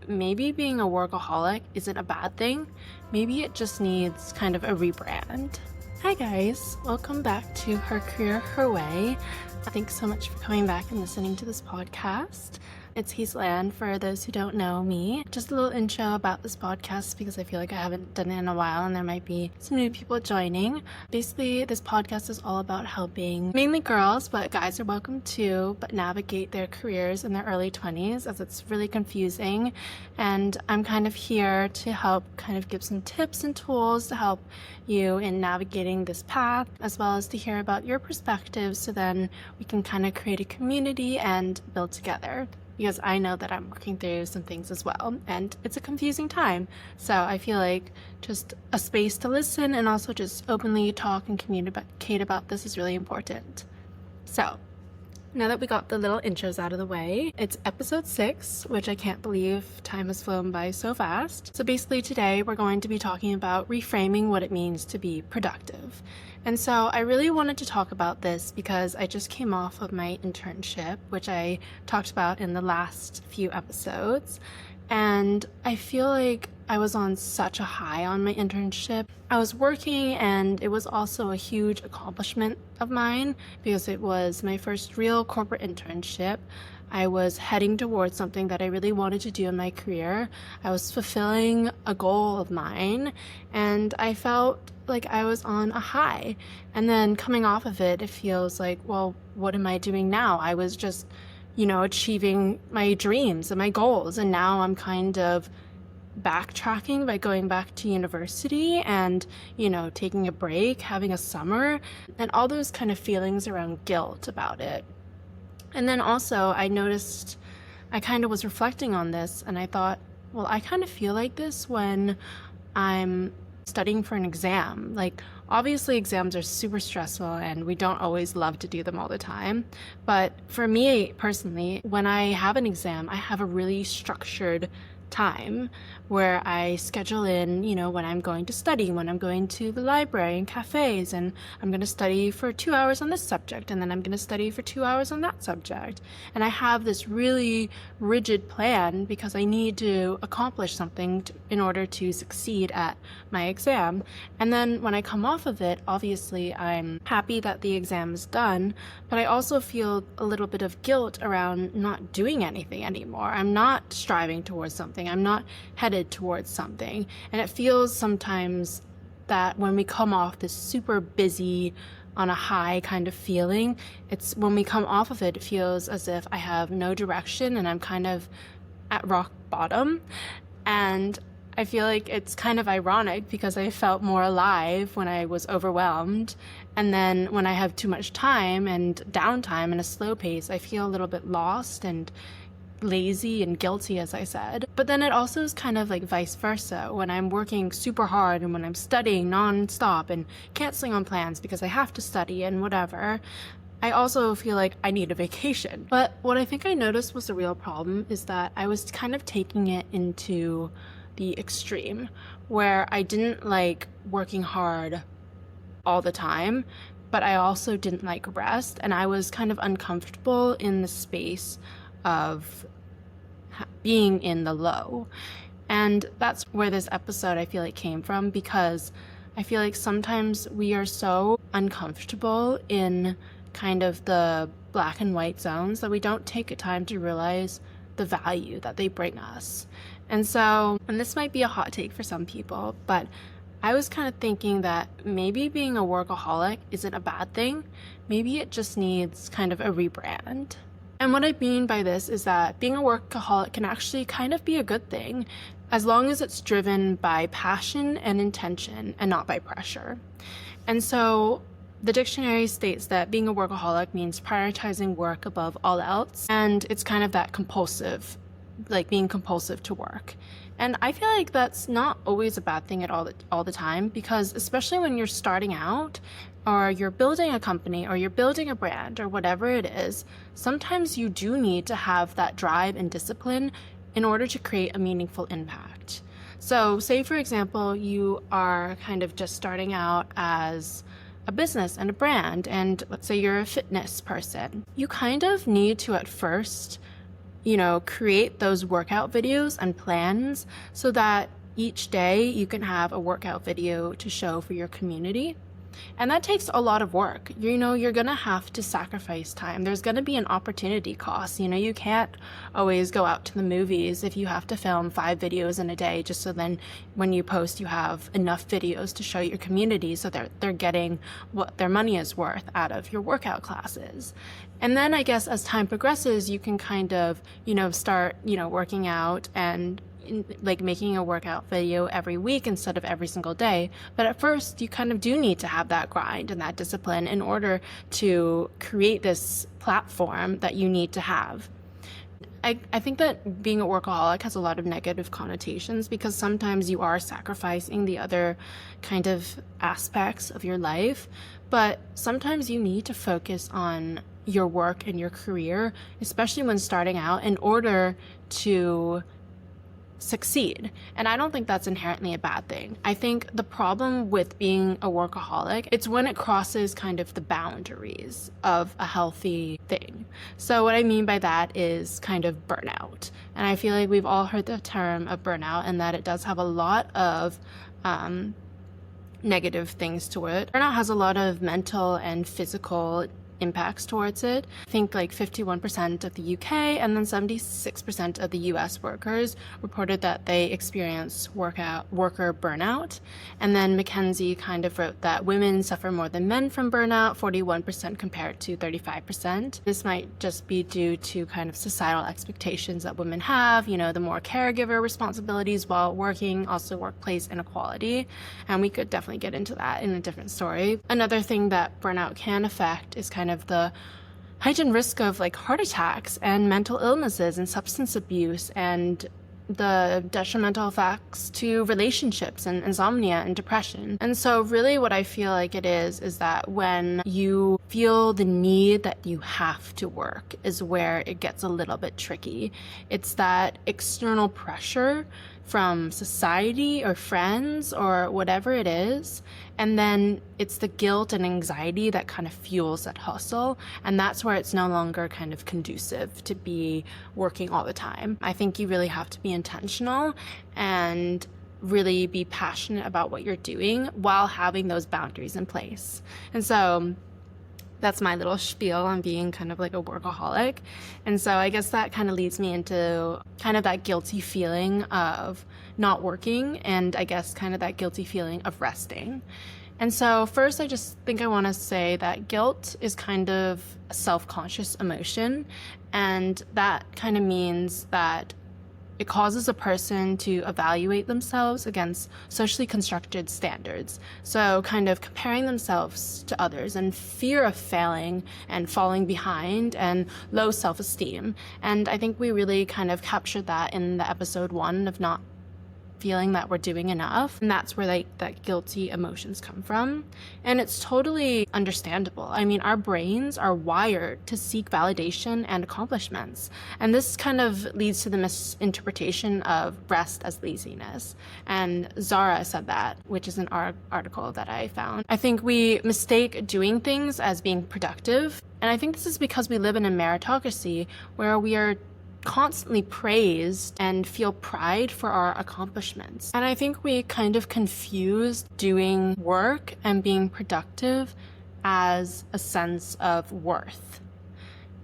maybe being a workaholic isn't a bad thing. Maybe it just needs kind of a rebrand. Hi guys, welcome back to Her Career, Her Way. Thanks so much for coming back and listening to this podcast. It's Hazel Ann for those who don't know me. Just a little intro about this podcast because I feel like I haven't done it in a while and there might be some new people joining. Basically, this podcast is all about helping mainly girls, but guys are welcome too, but navigate their careers in their early 20s as it's really confusing. And I'm kind of here to help kind of give some tips and tools to help you in navigating this path, as well as to hear about your perspectives so then we can kind of create a community and build together. Because I know that I'm working through some things as well, and it's a confusing time. So I feel like just a space to listen and also just openly talk and communicate about this is really important. So now that we got the little intros out of the way, it's episode 6, which I can't believe time has flown by so fast. So basically today we're going to be talking about reframing what it means to be productive. And so I really wanted to talk about this because I just came off of my internship, which I talked about in the last few episodes. And I feel like I was on such a high on my internship. I was working and it was also a huge accomplishment of mine because it was my first real corporate internship. I was heading towards something that I really wanted to do in my career. I was fulfilling a goal of mine and I felt like I was on a high. And then coming off of it, it feels like, well, what am I doing now? I was just achieving my dreams and my goals. And now I'm kind of backtracking by going back to university and, taking a break, having a summer, and all those kind of feelings around guilt about it. And then also I noticed I kind of was reflecting on this and I thought, well, I kind of feel like this when I'm studying for an exam. Like, obviously exams are super stressful and we don't always love to do them all the time. But for me personally, when I have an exam, I have a really structured time where I schedule in, when I'm going to study, when I'm going to the library and cafes, and I'm going to study for 2 hours on this subject, and then I'm going to study for 2 hours on that subject. And I have this really rigid plan because I need to accomplish something in order to succeed at my exam. And then when I come off of it, obviously I'm happy that the exam is done, but I also feel a little bit of guilt around not doing anything anymore. I'm not striving towards something. I'm not headed towards something. And it feels sometimes that when we come off this super busy, on a high kind of feeling, it's when we come off of it, it feels as if I have no direction and I'm kind of at rock bottom. And I feel like it's kind of ironic because I felt more alive when I was overwhelmed. And then when I have too much time and downtime and a slow pace, I feel a little bit lost and lazy and guilty, as I said. But then it also is kind of like vice versa. When I'm working super hard and when I'm studying non-stop and canceling on plans because I have to study and whatever, I also feel like I need a vacation. But what I think I noticed was the real problem is that I was kind of taking it into the extreme where I didn't like working hard all the time, but I also didn't like rest, and I was kind of uncomfortable in the space of being in the low. And that's where this episode I feel like came from, because I feel like sometimes we are so uncomfortable in kind of the black and white zones that we don't take a time to realize the value that they bring us. And so, and this might be a hot take for some people, but I was kind of thinking that maybe being a workaholic isn't a bad thing. Maybe it just needs kind of a rebrand. And what I mean by this is that being a workaholic can actually kind of be a good thing as long as it's driven by passion and intention and not by pressure. And so the dictionary states that being a workaholic means prioritizing work above all else, and it's kind of that compulsive, like being compulsive to work. And I feel like that's not always a bad thing at all the time, because especially when you're starting out or you're building a company or you're building a brand or whatever it is, sometimes you do need to have that drive and discipline in order to create a meaningful impact. So say, for example, you are kind of just starting out as a business and a brand, and let's say you're a fitness person. You kind of need to at first, create those workout videos and plans so that each day you can have a workout video to show for your community. And that takes a lot of work. You're going to have to sacrifice time. There's going to be an opportunity cost. You can't always go out to the movies if you have to film 5 videos in a day just so then when you post you have enough videos to show your community so they're getting what their money is worth out of your workout classes. And then I guess as time progresses, you can kind of, start, working out and like making a workout video every week instead of every single day. But at first, you kind of do need to have that grind and that discipline in order to create this platform that you need to have. I think that being a workaholic has a lot of negative connotations because sometimes you are sacrificing the other kind of aspects of your life, but sometimes you need to focus on your work and your career, especially when starting out, in order to succeed. And I don't think that's inherently a bad thing. I think the problem with being a workaholic, it's when it crosses kind of the boundaries of a healthy thing. So what I mean by that is kind of burnout. And I feel like we've all heard the term of burnout and that it does have a lot of negative things to it. Burnout has a lot of mental and physical impacts towards it. I think like 51% of the UK and then 76% of the US workers reported that they experience worker burnout. And then McKinsey kind of wrote that women suffer more than men from burnout, 41% compared to 35%. This might just be due to kind of societal expectations that women have, the more caregiver responsibilities while working, also workplace inequality. And we could definitely get into that in a different story. Another thing that burnout can affect is kind of the heightened risk of like heart attacks and mental illnesses and substance abuse and the detrimental effects to relationships and insomnia and depression. And so really what I feel like it is that when you feel the need that you have to work is where it gets a little bit tricky. It's that external pressure from society or friends or whatever it is. And then it's the guilt and anxiety that kind of fuels that hustle. And that's where it's no longer kind of conducive to be working all the time. I think you really have to be intentional and really be passionate about what you're doing while having those boundaries in place. And so that's my little spiel on being kind of like a workaholic. And so I guess that kind of leads me into kind of that guilty feeling of not working and I guess kind of that guilty feeling of resting. And so first, I just think I want to say that guilt is kind of a self-conscious emotion. And that kind of means that it causes a person to evaluate themselves against socially constructed standards. So kind of comparing themselves to others and fear of failing and falling behind and low self-esteem. And I think we really kind of captured that in the episode 1 of not feeling that we're doing enough. And that's where that guilty emotions come from. And it's totally understandable. I mean, our brains are wired to seek validation and accomplishments. And this kind of leads to the misinterpretation of rest as laziness. And Zara said that, which is an article that I found. I think we mistake doing things as being productive. And I think this is because we live in a meritocracy where we are constantly praised and feel pride for our accomplishments. And I think we kind of confuse doing work and being productive as a sense of worth.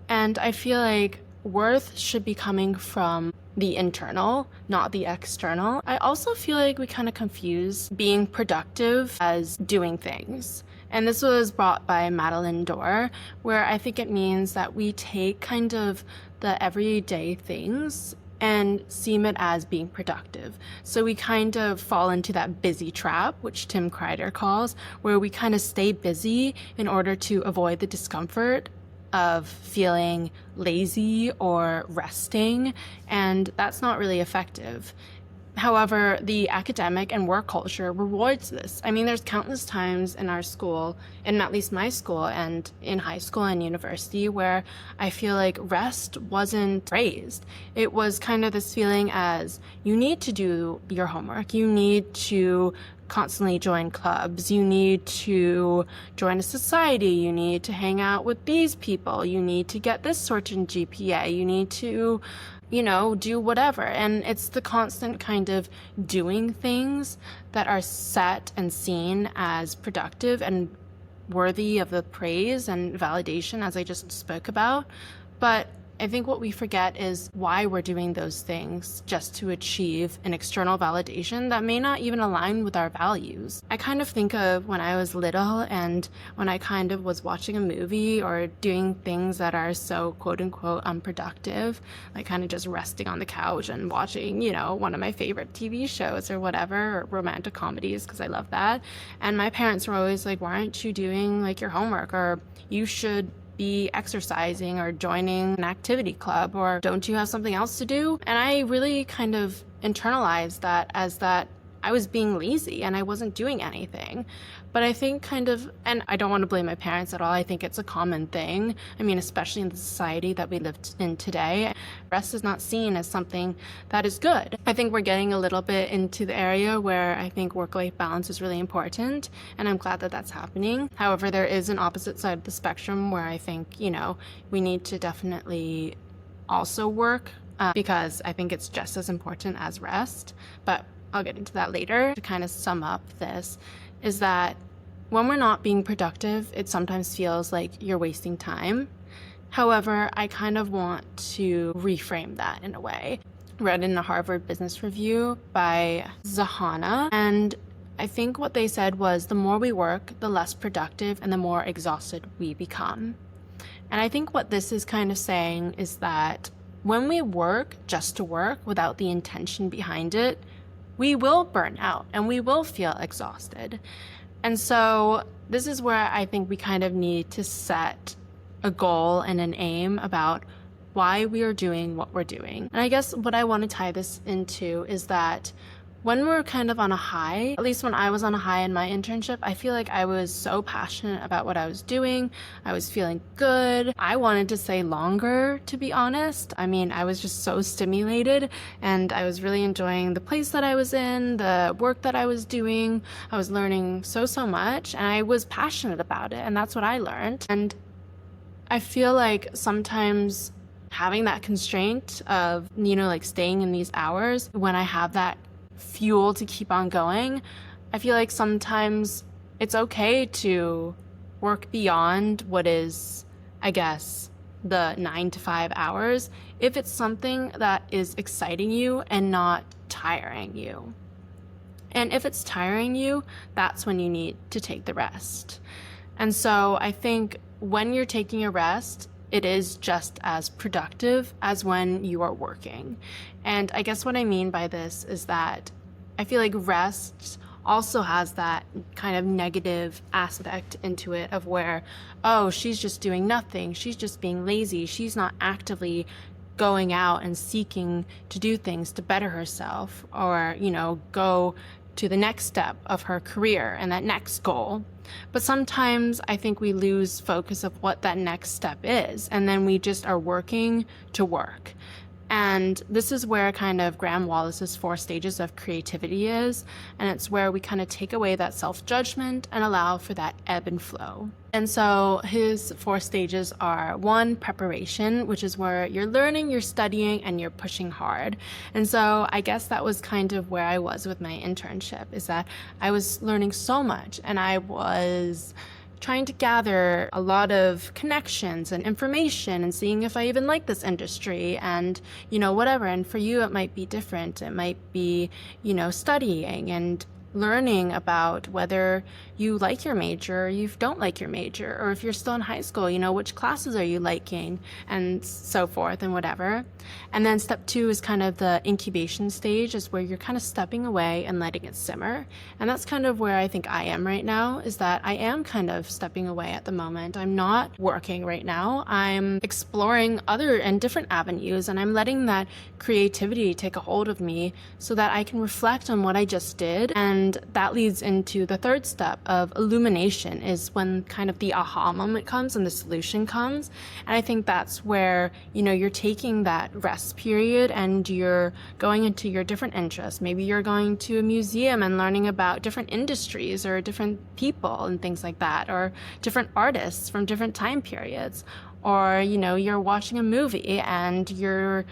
And I feel like worth should be coming from the internal, not the external. I also feel like we kind of confuse being productive as doing things. And this was brought by Madeleine Dore, where I think it means that we take kind of the everyday things and seem it as being productive. So we kind of fall into that busy trap, which Tim Kreider calls, where we kind of stay busy in order to avoid the discomfort of feeling lazy or resting, and that's not really effective. However, the academic and work culture rewards this. I mean, there's countless times in our school, in at least my school and in high school and university, where I feel like rest wasn't praised. It was kind of this feeling as you need to do your homework, you need to constantly join clubs. You need to join a society. You need to hang out with these people. You need to get this certain GPA. You need to, do whatever. And it's the constant kind of doing things that are set and seen as productive and worthy of the praise and validation, as I just spoke about. But I think what we forget is why we're doing those things, just to achieve an external validation that may not even align with our values. I kind of think of when I was little and when I kind of was watching a movie or doing things that are so quote unquote unproductive, like kind of just resting on the couch and watching, one of my favorite TV shows or whatever, or romantic comedies, because I love that. And my parents were always like, why aren't you doing like your homework, or you should be exercising or joining an activity club, or don't you have something else to do? And I really kind of internalized that as that I was being lazy and I wasn't doing anything. But I think and I don't want to blame my parents at all. I think it's a common thing. I mean, especially in the society that we live in today, rest is not seen as something that is good. I think we're getting a little bit into the area where I think work-life balance is really important, and I'm glad that that's happening. However, there is an opposite side of the spectrum where I think, we need to definitely also work because I think it's just as important as rest. But I'll get into that later. To kind of sum up this is that when we're not being productive, it sometimes feels like you're wasting time. However, I kind of want to reframe that in a way. Read in the Harvard Business Review by Zahana, and I think what they said was the more we work, the less productive and the more exhausted we become. And I think what this is kind of saying is that when we work just to work without the intention behind it, we will burn out and we will feel exhausted. And so this is where I think we kind of need to set a goal and an aim about why we are doing what we're doing. And I guess what I want to tie this into is that when we're kind of on a high, at least when I was on a high in my internship, I feel like I was so passionate about what I was doing. I was feeling good. I wanted to stay longer, to be honest. I mean, I was just so stimulated and I was really enjoying the place that I was in, the work that I was doing. I was learning so much and I was passionate about it, and that's what I learned. And I feel like sometimes having that constraint of, like staying in these hours, when I have that fuel to keep on going, I feel like sometimes it's okay to work beyond what is, I guess, the 9 to 5 hours if it's something that is exciting you and not tiring you. And if it's tiring you, that's when you need to take the rest. And so I think when you're taking a rest, it is just as productive as when you are working. And I guess what I mean by this is that I feel like rest also has that kind of negative aspect into it of where, oh, she's just doing nothing. She's just being lazy. She's not actively going out and seeking to do things to better herself or, go to the next step of her career and that next goal. But sometimes I think we lose focus of what that next step is, and then we just are working to work. And this is where kind of Graham Wallace's 4 stages of creativity is, and it's where we kind of take away that self-judgment and allow for that ebb and flow. And so his 4 stages are 1, preparation, which is where you're learning, you're studying, and you're pushing hard. And so I guess that was kind of where I was with my internship, is that I was learning so much and I was trying to gather a lot of connections and information and seeing if I even like this industry and, whatever. And for you, it might be different. It might be, studying and learning about whether you like your major or you don't like your major, or if you're still in high school, which classes are you liking, and so forth and whatever. And then step 2 is kind of the incubation stage, is where you're kind of stepping away and letting it simmer. And that's kind of where I think I am right now, is that I am kind of stepping away at the moment. I'm not working right now. I'm exploring other and different avenues, and I'm letting that creativity take a hold of me so that I can reflect on what I just did and And that leads into the third step of illumination, is when kind of the aha moment comes and the solution comes. And I think that's where, you're taking that rest period and you're going into your different interests. Maybe you're going to a museum and learning about different industries or different people and things like that, or different artists from different time periods. Or, you're watching a movie and you're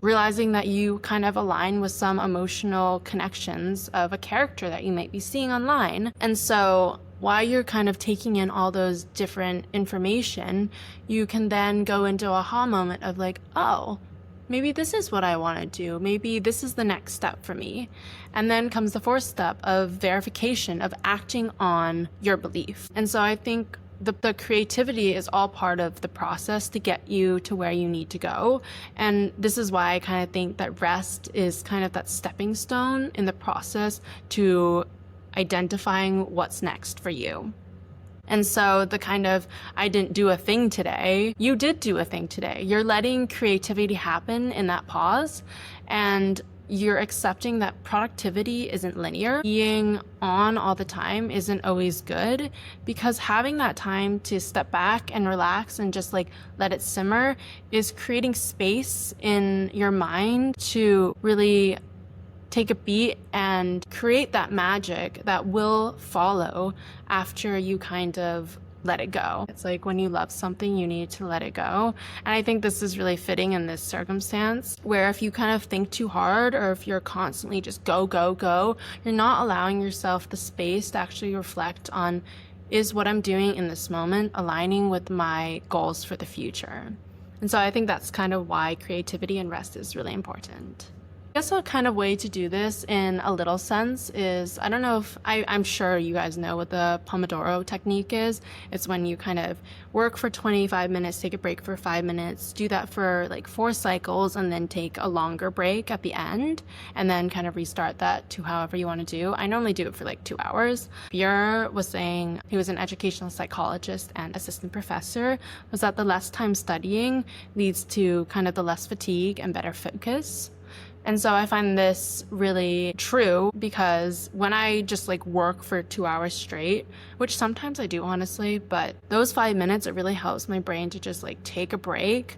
realizing that you kind of align with some emotional connections of a character that you might be seeing online. And so while you're kind of taking in all those different information, you can then go into a aha moment of like, oh, maybe this is what I want to do. Maybe this is the next step for me. And then comes the fourth step of verification, of acting on your belief. And so I think the creativity is all part of the process to get you to where you need to go. And this is why I kind of think that rest is kind of that stepping stone in the process to identifying what's next for you. And so the kind of, I didn't do a thing today, you did do a thing today. You're letting creativity happen in that pause, and you're accepting that productivity isn't linear. Being on all the time isn't always good, because having that time to step back and relax and just like let it simmer is creating space in your mind to really take a beat and create that magic that will follow after you kind of let it go. It's like when you love something, you need to let it go. And I think this is really fitting in this circumstance, where if you kind of think too hard, or if you're constantly just go, go, go, you're not allowing yourself the space to actually reflect on, is what I'm doing in this moment aligning with my goals for the future? And so I think that's kind of why creativity and rest is really important. I guess a kind of way to do this in a little sense is, I don't know if, I'm sure you guys know what the Pomodoro technique is. It's when you kind of work for 25 minutes, take a break for 5 minutes, do that for like 4 cycles, and then take a longer break at the end, and then kind of restart that to however you want to do. I normally do it for like 2 hours. Dore was saying, he was an educational psychologist and assistant professor, was that the less time studying leads to kind of the less fatigue and better focus. And so I find this really true, because when I just like work for 2 hours straight, which sometimes I do honestly, but those 5 minutes, it really helps my brain to just like take a break,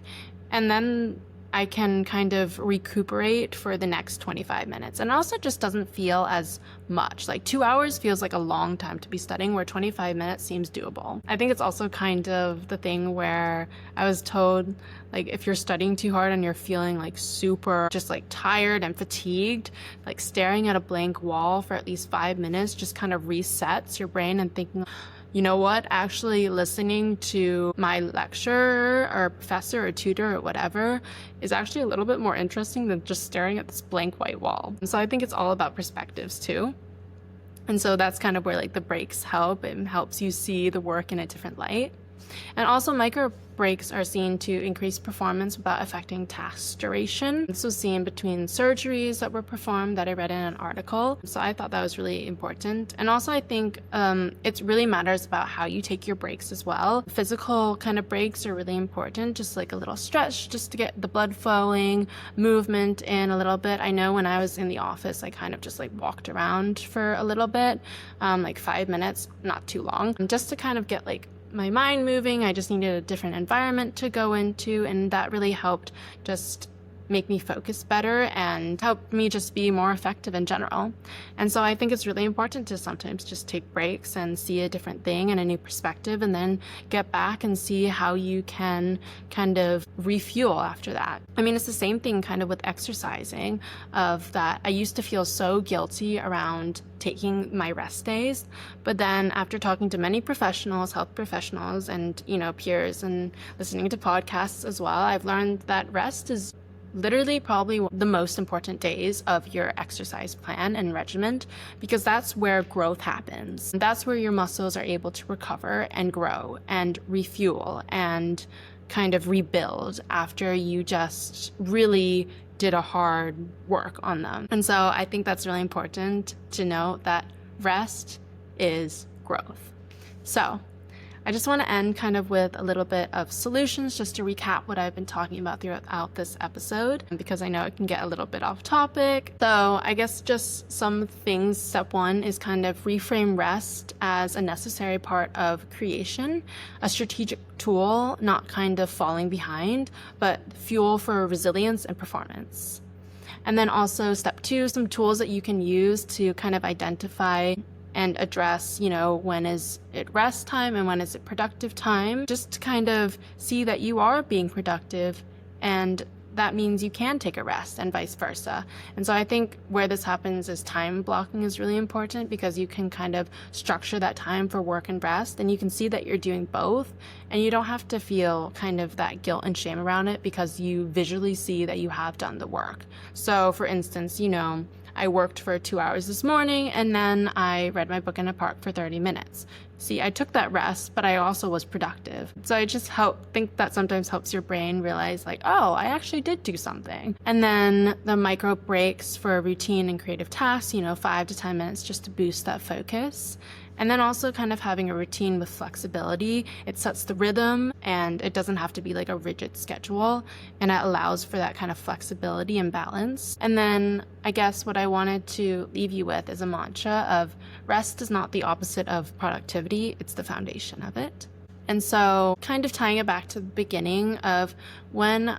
and then I can kind of recuperate for the next 25 minutes. And it also just doesn't feel as much. Like 2 hours feels like a long time to be studying, where 25 minutes seems doable. I think it's also kind of the thing where I was told, like, if you're studying too hard and you're feeling like super just like tired and fatigued, like staring at a blank wall for at least 5 minutes just kind of resets your brain and thinking, you know what, actually listening to my lecturer or professor or tutor or whatever is actually a little bit more interesting than just staring at this blank white wall. And so I think it's all about perspectives too. And so that's kind of where like the breaks help. It helps you see the work in a different light. And also micro breaks are seen to increase performance without affecting task duration. This was seen between surgeries that were performed that I read in an article. So I thought that was really important. And also I think it really matters about how you take your breaks as well. Physical kind of breaks are really important, just like a little stretch just to get the blood flowing, movement in a little bit. I know when I was in the office, I kind of just like walked around for a little bit, like 5 minutes, not too long, just to kind of get like my mind moving. I just needed a different environment to go into, and that really helped just make me focus better and help me just be more effective in general. And so I think it's really important to sometimes just take breaks and see a different thing and a new perspective, and then get back and see how you can kind of refuel after that. I mean, it's the same thing kind of with exercising, of that I used to feel so guilty around taking my rest days, but then after talking to many professionals, health professionals, and peers, and listening to podcasts as well, I've learned that rest is literally probably the most important days of your exercise plan and regimen, because that's where growth happens. That's where your muscles are able to recover and grow and refuel and kind of rebuild after you just really did a hard work on them. And so I think that's really important to know that rest is growth. So I just want to end kind of with a little bit of solutions just to recap what I've been talking about throughout this episode, because I know it can get a little bit off topic. So I guess just some things. Step 1 is kind of reframe rest as a necessary part of creation, a strategic tool, not kind of falling behind, but fuel for resilience and performance. And then also step 2, some tools that you can use to kind of identify and address, when is it rest time and when is it productive time, just to kind of see that you are being productive, and that means you can take a rest and vice versa. And so I think where this happens is time blocking is really important, because you can kind of structure that time for work and rest, and you can see that you're doing both, and you don't have to feel kind of that guilt and shame around it, because you visually see that you have done the work. So for instance, I worked for 2 hours this morning, and then I read my book in a park for 30 minutes. See, I took that rest, but I also was productive. So I just think that sometimes helps your brain realize like, oh, I actually did do something. And then the micro breaks for routine and creative tasks, 5 to 10 minutes just to boost that focus. And then also kind of having a routine with flexibility. It sets the rhythm, and it doesn't have to be like a rigid schedule, and it allows for that kind of flexibility and balance. And then I guess what I wanted to leave you with is a mantra of rest is not the opposite of productivity, it's the foundation of it. And so kind of tying it back to the beginning of when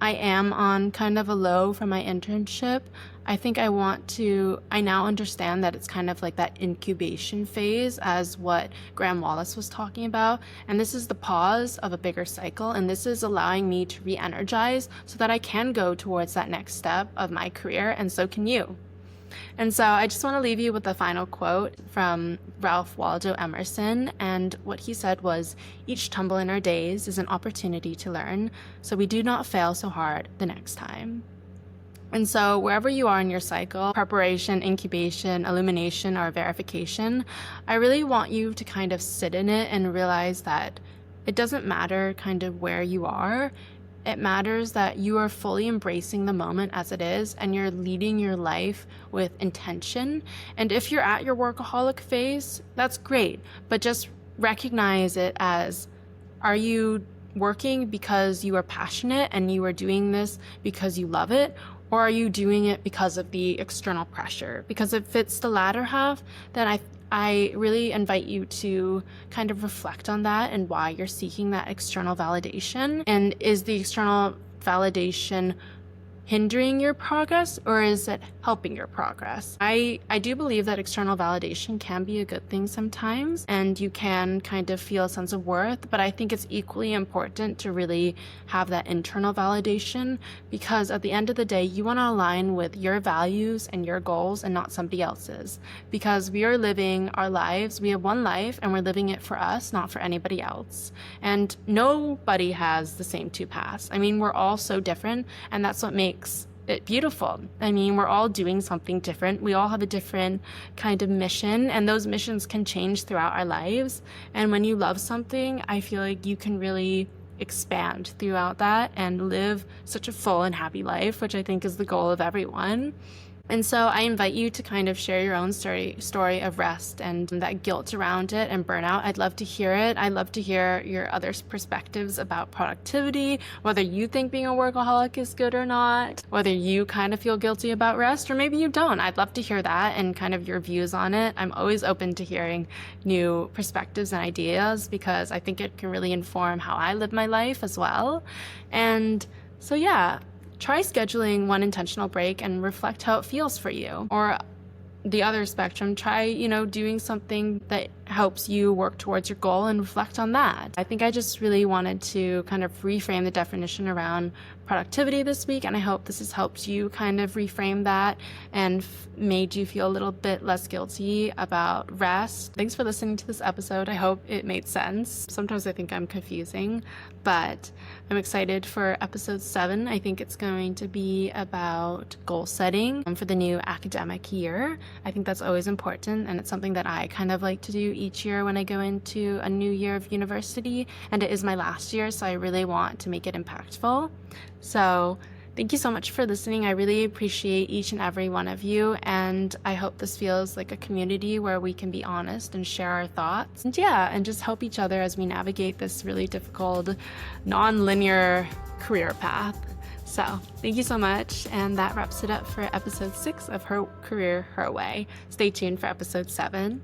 I am on kind of a low from my internship, I think I now understand that it's kind of like that incubation phase, as what Graham Wallace was talking about. And this is the pause of a bigger cycle. And this is allowing me to re-energize so that I can go towards that next step of my career. And so can you. And so I just want to leave you with a final quote from Ralph Waldo Emerson. And what he said was, "Each tumble in our days is an opportunity to learn, so we do not fail so hard the next time." And so wherever you are in your cycle, preparation, incubation, illumination, or verification, I really want you to kind of sit in it and realize that it doesn't matter kind of where you are. It matters that you are fully embracing the moment as it is, and you're leading your life with intention. And if you're at your workaholic phase, that's great, but just recognize it as, are you working because you are passionate and you are doing this because you love it? Or are you doing it because of the external pressure? Because if it's the latter half, then I really invite you to kind of reflect on that and why you're seeking that external validation. And is the external validation hindering your progress, or is it helping your progress? I do believe that external validation can be a good thing sometimes, and you can kind of feel a sense of worth, but I think it's equally important to really have that internal validation, because at the end of the day, you want to align with your values and your goals and not somebody else's, because we are living our lives. We have one life, and we're living it for us, not for anybody else. And nobody has the same two paths. I mean, we're all so different, and that's what makes it beautiful. I mean, we're all doing something different. We all have a different kind of mission, and those missions can change throughout our lives. And when you love something, I feel like you can really expand throughout that and live such a full and happy life, which I think is the goal of everyone. And so I invite you to kind of share your own story of rest and that guilt around it and burnout. I'd love to hear it. I'd love to hear your other perspectives about productivity, whether you think being a workaholic is good or not, whether you kind of feel guilty about rest, or maybe you don't. I'd love to hear that and kind of your views on it. I'm always open to hearing new perspectives and ideas, because I think it can really inform how I live my life as well. And so, yeah. Try scheduling one intentional break and reflect how it feels for you. Or the other spectrum, try, doing something that helps you work towards your goal and reflect on that. I think I just really wanted to kind of reframe the definition around productivity this week, and I hope this has helped you kind of reframe that and made you feel a little bit less guilty about rest. Thanks for listening to this episode. I hope it made sense. Sometimes I think I'm confusing, but I'm excited for episode 7. I think it's going to be about goal setting for the new academic year. I think that's always important, and it's something that I kind of like to do each year when I go into a new year of university, and it is my last year, so I really want to make it impactful. So Thank you so much for listening. I really appreciate each and every one of you, and I hope this feels like a community where we can be honest and share our thoughts. And just help each other as we navigate this really difficult, non-linear career path. So thank you so much, and that wraps it up for episode 6 of Her Career, Her Way. Stay tuned for episode 7.